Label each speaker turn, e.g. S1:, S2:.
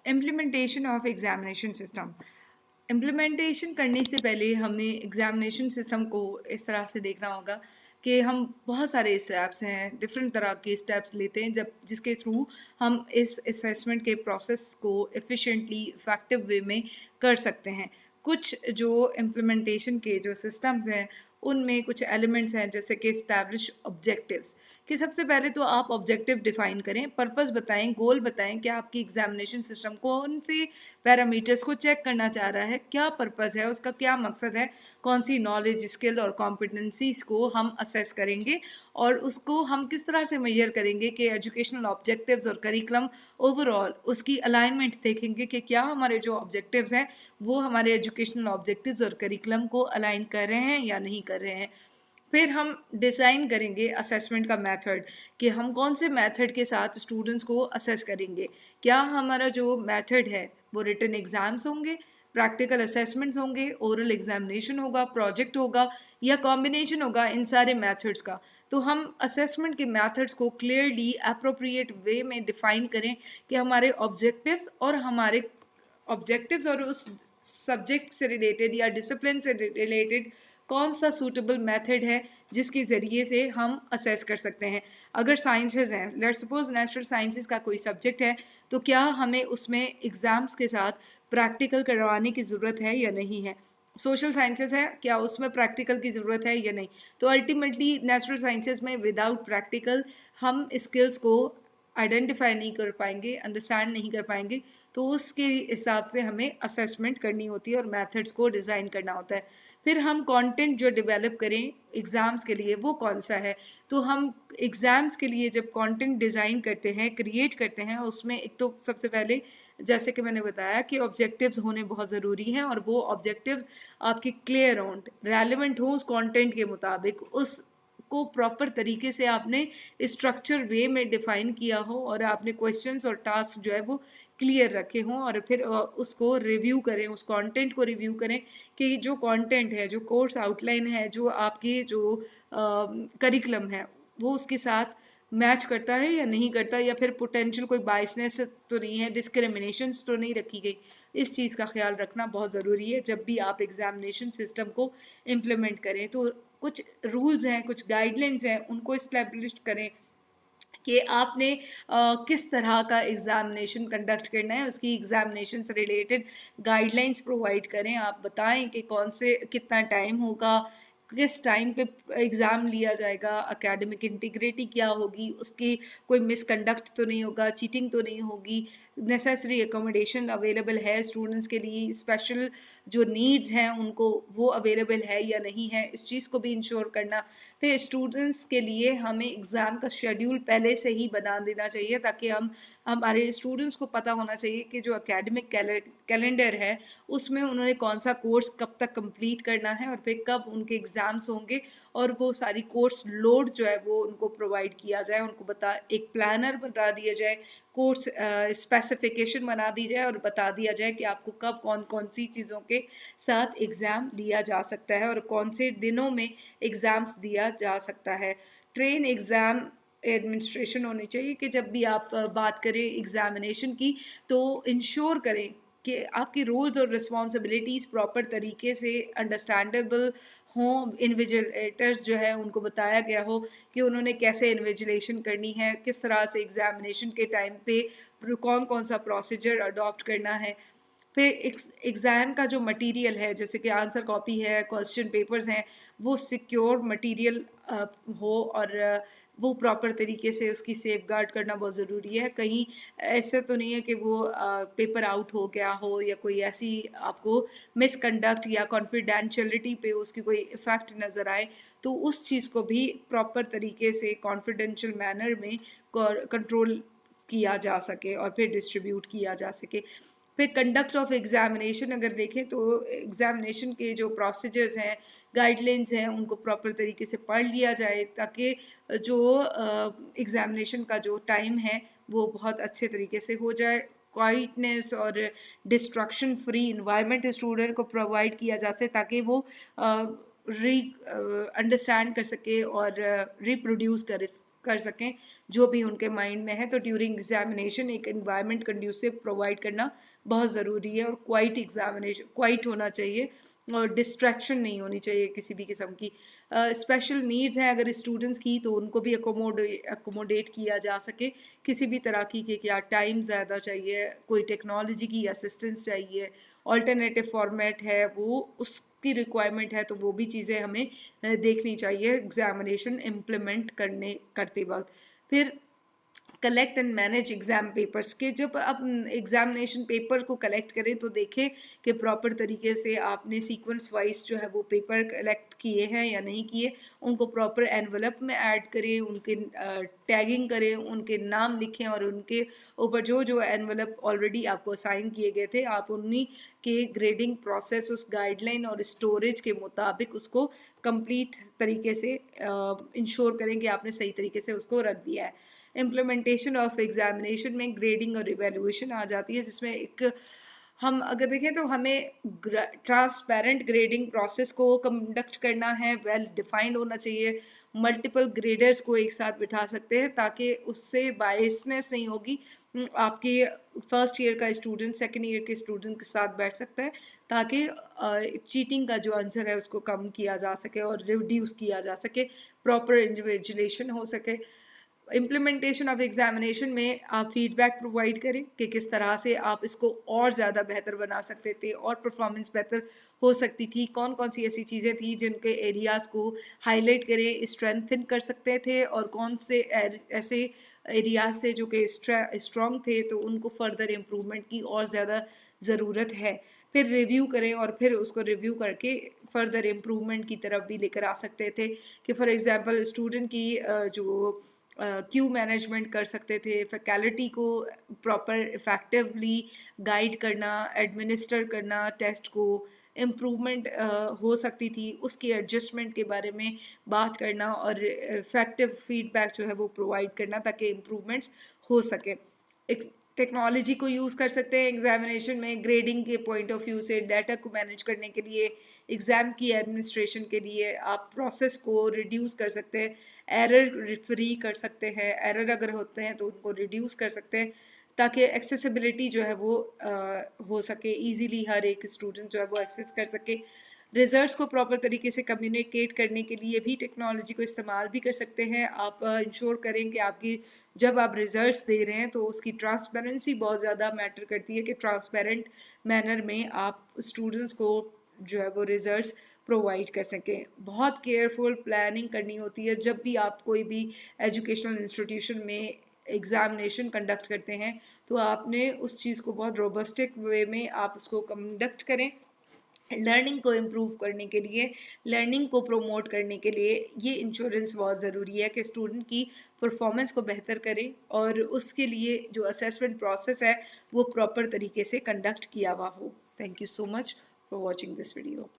S1: Implementation of examination system. Implementation करने से पहले हमें एग्जामिनेशन सिस्टम को इस तरह से देखना होगा कि हम बहुत सारे स्टेप्स हैं, डिफरेंट तरह के स्टेप्स लेते हैं जब जिसके थ्रू हम इस असेसमेंट के प्रोसेस को एफिशिएंटली इफेक्टिव वे में कर सकते हैं। कुछ जो इम्प्लीमेंटेशन के जो सिस्टम्स हैं उनमें कुछ एलिमेंट्स हैं, जैसे कि इस्टेब्लिश ऑब्जेक्टिव्स, कि सबसे पहले तो आप ऑब्जेक्टिव डिफाइन करें, पर्पस बताएं, गोल बताएं कि आपकी एग्जामिनेशन सिस्टम कौन से पैरामीटर्स को चेक करना चाह रहा है, क्या पर्पस है, उसका क्या मकसद है, कौन सी नॉलेज, स्किल और कॉम्पिटेंसीज को हम असेस करेंगे और उसको हम किस तरह से मेजर करेंगे कि एजुकेशनल ऑब्जेक्टिव्स और करिकुलम ओवरऑल उसकी अलाइनमेंट देखेंगे कि क्या हमारे जो ऑब्जेक्टिव्स हैं वो हमारे एजुकेशनल ऑब्जेक्टिव्स और करिकुलम को अलाइन कर रहे हैं या नहीं कर रहे हैं। फिर हम डिज़ाइन करेंगे असेसमेंट का मेथड, कि हम कौन से मेथड के साथ स्टूडेंट्स को असेस करेंगे। क्या हमारा जो मेथड है वो रिटन एग्ज़ाम्स होंगे, प्रैक्टिकल असेसमेंट्स होंगे, ओरल एग्जामिनेशन होगा, प्रोजेक्ट होगा, या कॉम्बिनेशन होगा इन सारे मेथड्स का। तो हम असेसमेंट के मेथड्स को क्लियरली अप्रोप्रिएट वे में डिफाइन करें कि हमारे ऑब्जेक्टिव्स और उस सब्जेक्ट से रिलेटेड या डिसिप्लिन से रिलेटेड कौन सा सूटेबल मेथड है जिसके ज़रिए से हम असेस कर सकते हैं। अगर साइंसेज हैं, लेट्स सपोज नेचुरल साइंसेज का कोई सब्जेक्ट है, तो क्या हमें उसमें एग्ज़ाम्स के साथ प्रैक्टिकल करवाने की ज़रूरत है या नहीं है। सोशल साइंसेज है, क्या उसमें प्रैक्टिकल की ज़रूरत है या नहीं। तो अल्टीमेटली नेचुरल साइंसेज में विदाउट प्रैक्टिकल हम स्किल्स को आइडेंटिफाई नहीं कर पाएंगे, अंडरस्टैंड नहीं कर पाएंगे। तो उसके हिसाब से हमें असेसमेंट करनी होती है और मेथड्स को डिज़ाइन करना होता है। फिर हम कंटेंट जो डेवलप करें एग्ज़ाम्स के लिए वो कौन सा है। तो हम एग्ज़ाम्स के लिए जब कंटेंट डिज़ाइन करते हैं, क्रिएट करते हैं, उसमें एक तो सबसे पहले जैसे कि मैंने बताया कि ऑब्जेक्टिव्स होने बहुत ज़रूरी हैं और वो ऑब्जेक्टिव्स आपके क्लियर हों, रेलेवेंट हों उस कंटेंट के मुताबिक, उस को प्रॉपर तरीके से आपने स्ट्रक्चर वे में डिफाइन किया हो और आपने क्वेश्चंस और टास्क जो है वो क्लियर रखे हों। और फिर उसको रिव्यू करें, उस कंटेंट को रिव्यू करें कि जो कंटेंट है, जो कोर्स आउटलाइन है, जो आपके जो करिकुलम है वो उसके साथ मैच करता है या नहीं करता, या फिर पोटेंशियल कोई बायसनेस तो नहीं है, डिस्क्रिमिनेशंस तो नहीं रखी गई। इस चीज़ का ख्याल रखना बहुत ज़रूरी है जब भी आप एग्जामिनेशन सिस्टम को इम्प्लीमेंट करें। तो कुछ रूल्स हैं, कुछ गाइडलाइंस हैं, उनको इस्टेब्लिश करें कि आपने किस तरह का एग्ज़ामिनेशन कंडक्ट करना है, उसकी एग्ज़ामिनेशन से रिलेटेड गाइडलाइंस प्रोवाइड करें। आप बताएं कि कौन से कितना टाइम होगा, किस टाइम पे एग्ज़ाम लिया जाएगा, एकेडमिक इंटीग्रिटी क्या होगी, उसकी कोई मिसकंडक्ट तो नहीं होगा, चीटिंग तो नहीं होगी, नेसेसरी एकोमोडेशन अवेलेबल है स्टूडेंट्स के लिए, स्पेशल जो नीड्स हैं उनको वो अवेलेबल है या नहीं है, इस चीज़ को भी इंश्योर करना। फिर स्टूडेंट्स के लिए हमें एग्ज़ाम का शेड्यूल पहले से ही बना देना चाहिए ताकि हमारे स्टूडेंट्स को पता होना चाहिए कि जो एकेडमिक कैलेंडर है उसमें उन्होंने कौन सा कोर्स कब तक कंप्लीट करना है और फिर कब उनके एग्ज़ाम्स होंगे, और वो सारी कोर्स लोड जो है वो उनको प्रोवाइड किया जाए, उनको एक प्लानर बता दिया जाए, कोर्स स्पेसिफिकेशन बना दी जाए और बता दिया जाए कि आपको कब कौन कौन सी चीज़ों के साथ एग्ज़ाम लिया जा सकता है और कौन से दिनों में एग्ज़ाम्स दिया जा सकता है। ट्रेन एग्ज़ाम एडमिनिस्ट्रेशन होनी चाहिए कि जब भी आप बात करें एग्ज़ामिनेशन की तो इंश्योर करें कि आपकी रोल्स और रिस्पॉन्सिबिलिटीज़ प्रॉपर तरीके से अंडरस्टैंडेबल हों, इन्विजिलेटर्स जो है उनको बताया गया हो कि उन्होंने कैसे इन्विजिलेशन करनी है, किस तरह से एग्ज़ामिनेशन के टाइम पे कौन कौन सा प्रोसीजर अडॉप्ट करना है। फिर एग्ज़ाम का जो मटेरियल है, जैसे कि आंसर कॉपी है, क्वेश्चन पेपर्स हैं, वो सिक्योर मटेरियल हो और वो प्रॉपर तरीके से उसकी सेफ गार्ड करना बहुत ज़रूरी है। कहीं ऐसा तो नहीं है कि वो पेपर आउट हो गया हो या कोई ऐसी आपको मिसकंडक्ट या कॉन्फिडेंशियलिटी पे उसकी कोई इफ़ेक्ट नज़र आए, तो उस चीज़ को भी प्रॉपर तरीके से कॉन्फिडेंशियल मैनर में कंट्रोल किया जा सके और फिर डिस्ट्रीब्यूट किया जा सके। फिर कंडक्ट ऑफ एग्जामिनेशन अगर देखें तो एग्जामिनेशन के जो प्रोसीजर्स हैं, गाइडलाइंस हैं, उनको प्रॉपर तरीके से पढ़ लिया जाए ताकि जो एग्जामिनेशन का जो टाइम है वो बहुत अच्छे तरीके से हो जाए। क्वाइटनेस और डिस्ट्रक्शन फ्री इन्वायरमेंट स्टूडेंट को प्रोवाइड किया जा सके ताकि वो री अंडरस्टैंड कर सके और रिप्रोड्यूस कर कर सकें जो भी उनके माइंड में है। तो ड्यूरिंग एग्जामिनेशन एक एनवायरनमेंट कंड्यूसिव प्रोवाइड करना बहुत ज़रूरी है, और क्वाइट होना चाहिए, और डिस्ट्रैक्शन नहीं होनी चाहिए किसी भी किस्म की। स्पेशल नीड्स हैं अगर स्टूडेंट्स की, तो उनको भी अकोमोडेट किया जा सके किसी भी तरह की, कि क्या टाइम ज़्यादा चाहिए, कोई टेक्नोलॉजी की असिस्टेंस चाहिए, ऑल्टरनेटिव फॉर्मेट है, वो उसकी रिक्वायरमेंट है, तो वो भी चीज़ें हमें देखनी चाहिए एग्जामिनेशन इम्प्लीमेंट करते वक्त। फिर collect and manage exam papers के, जब आप एग्जामिनेशन पेपर को कलेक्ट करें तो देखें कि प्रॉपर तरीके से आपने सीक्वेंस वाइज जो है वो पेपर कलेक्ट किए हैं या नहीं किए। उनको प्रॉपर एनवलप में ऐड करें, उनके टैगिंग करें, उनके नाम लिखें, और उनके ऊपर जो जो एनवलप ऑलरेडी आपको असाइन किए गए थे आप उन्हीं के ग्रेडिंग प्रोसेस, उस गाइडलाइन और स्टोरेज के मुताबिक उसको कंप्लीट तरीके से इंश्योर करें कि आपने सही तरीके से उसको रख दिया है। इम्प्लीमेंटेशन ऑफ एग्जामिनेशन में ग्रेडिंग और इवेल्युएशन आ जाती है, जिसमें एक हम अगर देखें तो हमें ट्रांसपेरेंट ग्रेडिंग प्रोसेस को कंडक्ट करना है, वेल डिफाइंड होना चाहिए। मल्टीपल ग्रेडर्स को एक साथ बिठा सकते हैं ताकि उससे बायसनेस नहीं होगी। आपके फर्स्ट ईयर का स्टूडेंट सेकेंड ईयर के स्टूडेंट के साथ बैठ सकता है, ताकि चीटिंग का जो आंसर है उसको कम किया जा सके और रिड्यूस किया जा सके, प्रॉपर इंडिविजुअलेशन हो सके। इम्प्लीमेंटेशन ऑफ एग्जामिनेशन में आप फीडबैक प्रोवाइड करें कि किस तरह से आप इसको और ज़्यादा बेहतर बना सकते थे और परफॉर्मेंस बेहतर हो सकती थी, कौन कौन सी ऐसी चीज़ें थी जिनके एरियाज़ को हाईलाइट करें, स्ट्रेंथन कर सकते थे, और कौन से ऐसे एरियाज थे जो कि स्ट्रॉन्ग थे तो उनको फर्दर इम्प्रूवमेंट की और ज़्यादा ज़रूरत है। फिर रिव्यू करें और फिर उसको रिव्यू करके फर्दर इम्प्रूवमेंट की तरफ भी लेकर आ सकते थे, कि फॉर एग्जांपल स्टूडेंट की जो क्यू मैनेजमेंट कर सकते थे, फैकल्टी को प्रॉपर इफ़ेक्टिवली गाइड करना, एडमिनिस्टर करना, टेस्ट को इम्प्रूवमेंट हो सकती थी उसकी एडजस्टमेंट के बारे में बात करना, और इफ़ेक्टिव फीडबैक जो है वो प्रोवाइड करना ताकि इम्प्रूवमेंट्स हो सके। एक टेक्नोलॉजी को यूज़ कर सकते हैं एग्जामिनेशन में ग्रेडिंग के पॉइंट ऑफ व्यू से, डाटा को मैनेज करने के लिए, एग्ज़ाम की एडमिनिस्ट्रेशन के लिए आप प्रोसेस को रिड्यूस कर सकते हैं, एरर फ्री कर सकते हैं, एरर अगर होते हैं तो उनको रिड्यूस कर सकते हैं, ताकि एक्सेसिबिलिटी जो है वो हो सके, इजीली हर एक स्टूडेंट जो है वो एक्सेस कर सके। रिजल्ट्स को प्रॉपर तरीके से कम्युनिकेट करने के लिए भी टेक्नोलॉजी को इस्तेमाल भी कर सकते हैं। आप इंश्योर करें कि आपकी जब आप रिजल्ट्स दे रहे हैं तो उसकी ट्रांसपेरेंसी बहुत ज़्यादा मैटर करती है, कि ट्रांसपेरेंट मैनर में आप स्टूडेंट्स को जो है वो रिजल्ट्स प्रोवाइड कर सकें। बहुत केयरफुल प्लानिंग करनी होती है जब भी आप कोई भी एजुकेशनल इंस्टीट्यूशन में एग्जामिनेशन कंडक्ट करते हैं, तो आपने उस चीज़ को बहुत रोबस्टिक वे में आप उसको कंडक्ट करें। लर्निंग को इम्प्रूव करने के लिए, लर्निंग को प्रमोट करने के लिए ये इंश्योरेंस बहुत ज़रूरी है कि स्टूडेंट की परफॉर्मेंस को बेहतर करें, और उसके लिए जो असेसमेंट प्रोसेस है वो प्रॉपर तरीके से कंडक्ट किया हुआ हो। Thank you so much for watching this video.